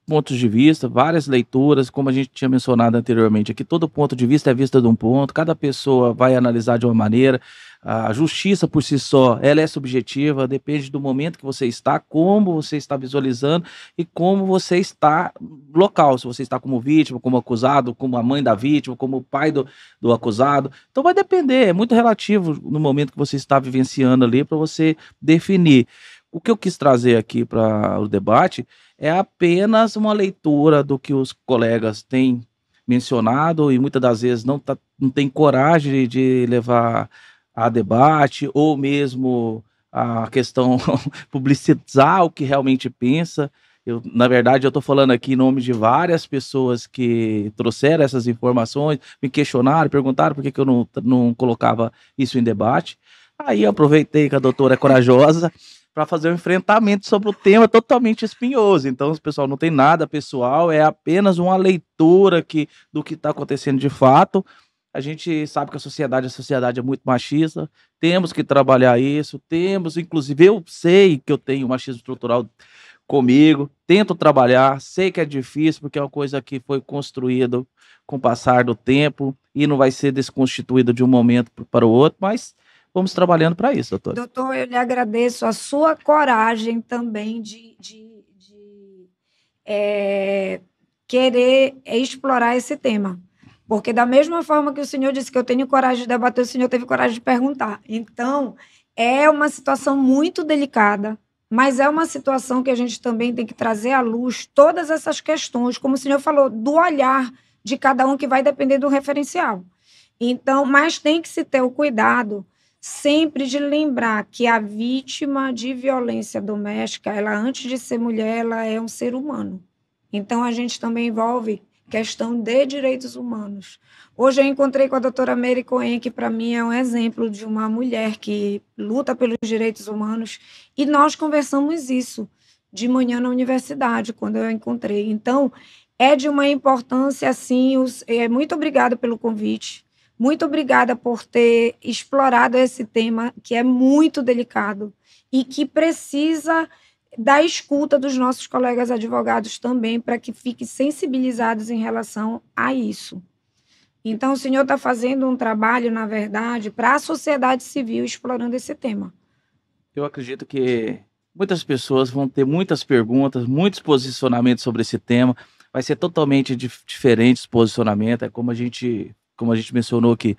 pontos de vista, várias leituras, como a gente tinha mencionado anteriormente. Aqui todo ponto de vista é vista de um ponto, cada pessoa vai analisar de uma maneira. A justiça por si só, ela é subjetiva, depende do momento que você está, como você está visualizando e como você está local, se você está como vítima, como acusado, como a mãe da vítima, como o pai do acusado. Então vai depender, é muito relativo no momento que você está vivenciando ali para você definir. O que eu quis trazer aqui para o debate é apenas uma leitura do que os colegas têm mencionado e muitas das vezes não tem coragem de levar a debate ou mesmo a questão publicizar o que realmente pensa. Na verdade, eu estou falando aqui em nome de várias pessoas que trouxeram essas informações, me questionaram, perguntaram por que eu não colocava isso em debate. Aí eu aproveitei que a doutora é corajosa para fazer um enfrentamento sobre o tema totalmente espinhoso. Então, pessoal, não tem nada pessoal, é apenas uma leitura do que está acontecendo de fato. A gente sabe que a sociedade é muito machista, temos que trabalhar isso, inclusive eu sei que eu tenho machismo estrutural comigo, tento trabalhar, sei que é difícil, porque é uma coisa que foi construída com o passar do tempo e não vai ser desconstituída de um momento para o outro, mas vamos trabalhando para isso, doutor. Doutor, eu lhe agradeço a sua coragem também de querer explorar esse tema. Porque da mesma forma que o senhor disse que eu tenho coragem de debater, o senhor teve coragem de perguntar. Então, é uma situação muito delicada, mas é uma situação que a gente também tem que trazer à luz todas essas questões, como o senhor falou, do olhar de cada um, que vai depender do referencial. Então, mas tem que se ter o cuidado sempre de lembrar que a vítima de violência doméstica, ela, antes de ser mulher, ela é um ser humano. Então, a gente também envolve questão de direitos humanos. Hoje eu encontrei com a doutora Mary Cohen, que para mim é um exemplo de uma mulher que luta pelos direitos humanos, e nós conversamos isso de manhã na universidade, quando eu a encontrei. Então, é de uma importância, assim, muito obrigada pelo convite, muito obrigada por ter explorado esse tema, que é muito delicado e que precisa da escuta dos nossos colegas advogados também, para que fiquem sensibilizados em relação a isso. Então, o senhor está fazendo um trabalho, na verdade, para a sociedade civil explorando esse tema. Eu acredito que muitas pessoas vão ter muitas perguntas, muitos posicionamentos sobre esse tema. Vai ser totalmente diferente esse posicionamento. É como a gente mencionou aqui.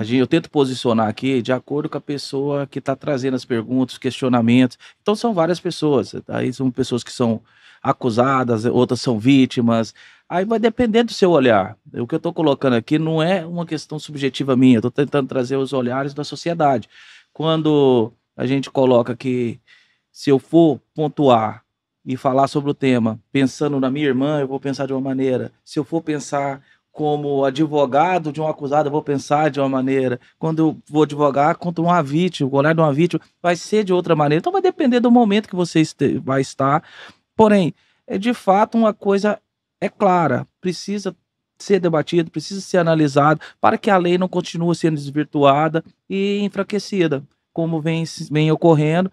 Eu tento posicionar aqui de acordo com a pessoa que está trazendo as perguntas, questionamentos. Então, são várias pessoas. Aí são pessoas que são acusadas, outras são vítimas. Aí vai depender do seu olhar. O que eu estou colocando aqui não é uma questão subjetiva minha. Estou tentando trazer os olhares da sociedade. Quando a gente coloca que, se eu for pontuar e falar sobre o tema, pensando na minha irmã, eu vou pensar de uma maneira. Se eu for pensar como advogado de um acusado, eu vou pensar de uma maneira. Quando eu vou advogar contra uma vítima, o olhar de uma vítima vai ser de outra maneira. Então vai depender do momento que você vai estar. Porém, de fato, uma coisa é clara, precisa ser debatida, precisa ser analisada, para que a lei não continue sendo desvirtuada e enfraquecida, como vem ocorrendo,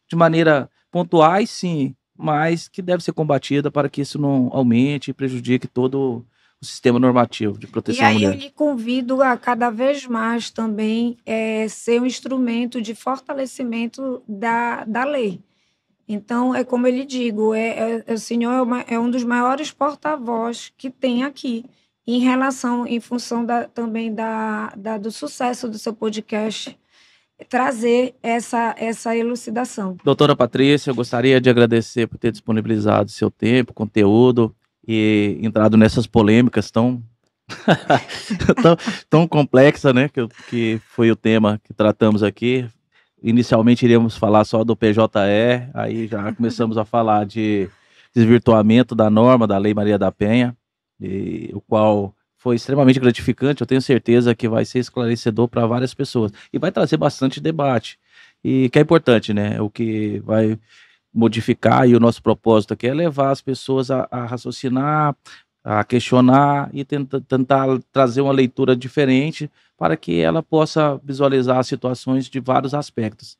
de maneira pontuais, sim, mas que deve ser combatida para que isso não aumente e prejudique todo o sistema normativo de proteção à mulher. E aí eu lhe convido a cada vez mais também ser um instrumento de fortalecimento da lei. Então, é como eu lhe digo, o senhor é um dos maiores porta-voz que tem aqui, em função também do sucesso do seu podcast, trazer essa elucidação. Doutora Patrícia, eu gostaria de agradecer por ter disponibilizado seu tempo, conteúdo e entrado nessas polêmicas tão complexa, né, que foi o tema que tratamos aqui. Inicialmente iríamos falar só do PJE, aí já começamos a falar de desvirtuamento da norma da Lei Maria da Penha, o qual foi extremamente gratificante. Eu tenho certeza que vai ser esclarecedor para várias pessoas e vai trazer bastante debate, e que é importante, né, o que vai modificar, e o nosso propósito aqui é levar as pessoas a raciocinar, a questionar e tentar trazer uma leitura diferente para que ela possa visualizar as situações de vários aspectos.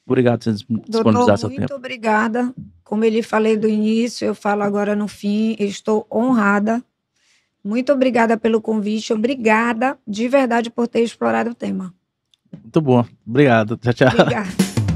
Obrigado por disponibilizar seu tempo. Muito obrigada. Como eu lhe falei do início, eu falo agora no fim, eu estou honrada. Muito obrigada pelo convite, obrigada de verdade por ter explorado o tema. Muito bom, obrigado. Tchau, tchau. Obrigada.